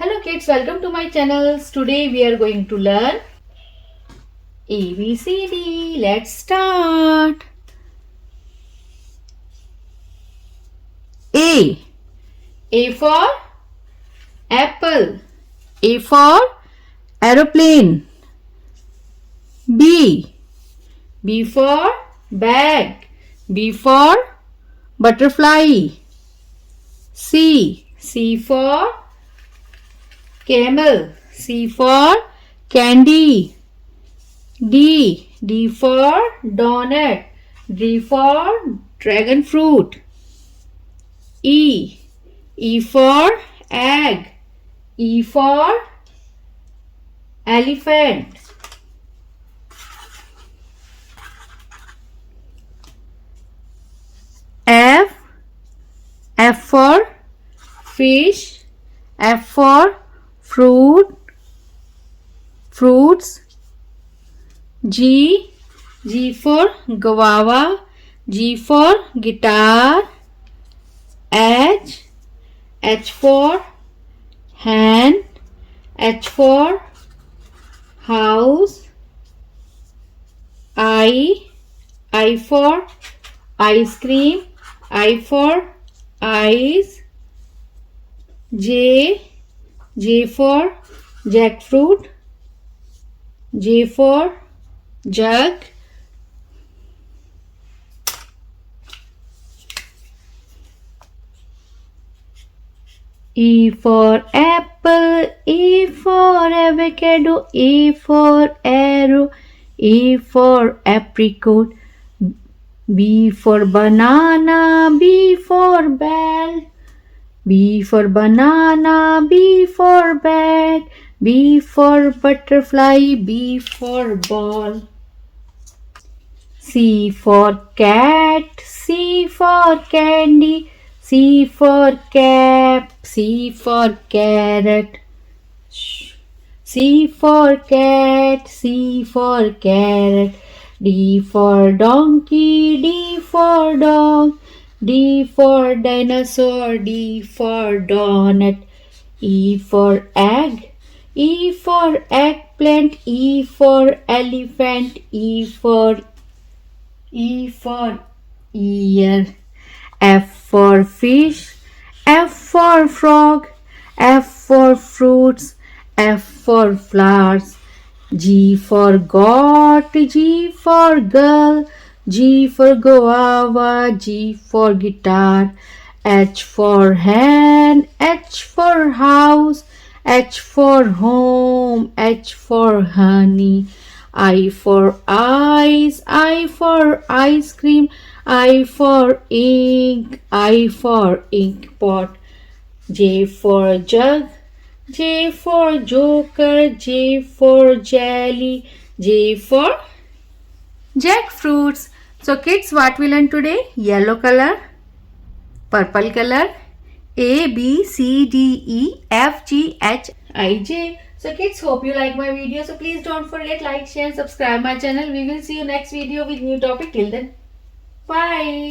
Hello kids, welcome to my channel. Today we are going to learn ABCD. Let's start. A. A for apple. A for aeroplane. B. B for bag. B for butterfly. C. C for camel. C for candy. D. D for donut. D for dragon fruit. E. E for egg. E for elephant. F. F for fish. F for fruits. G. G for guava. G for guitar. H. H for hen. H for house. I for ice cream. I for eyes. J for jackfruit. J for jug. E for apple. A for avocado. A for arrow. A for apricot. B for banana. B for bell. B for banana. B for bat. B for butterfly. B for ball. C for cat. C for candy. C for cap. C for carrot. C for cat. C for carrot. D for donkey. D for dog. D for dinosaur. D for donut. E for egg. E for eggplant. E for elephant. E for ear. F for fish. F for frog. F for fruits. F for flowers. G for goat. G for girl. G for guava. G for guitar. H for hen. H for house. H for home. H for honey. I for eyes. I for ice cream. I for ink. I for ink pot. J for jug. J for joker. J for jelly. J for jackfruits. So kids, what we learned today? Yellow color, purple color, A, B, C, D, E, F, G, H, I, J. So kids, hope you like my video. So please don't forget like, share, subscribe my channel. We will see you next video with new topic. Till then, bye.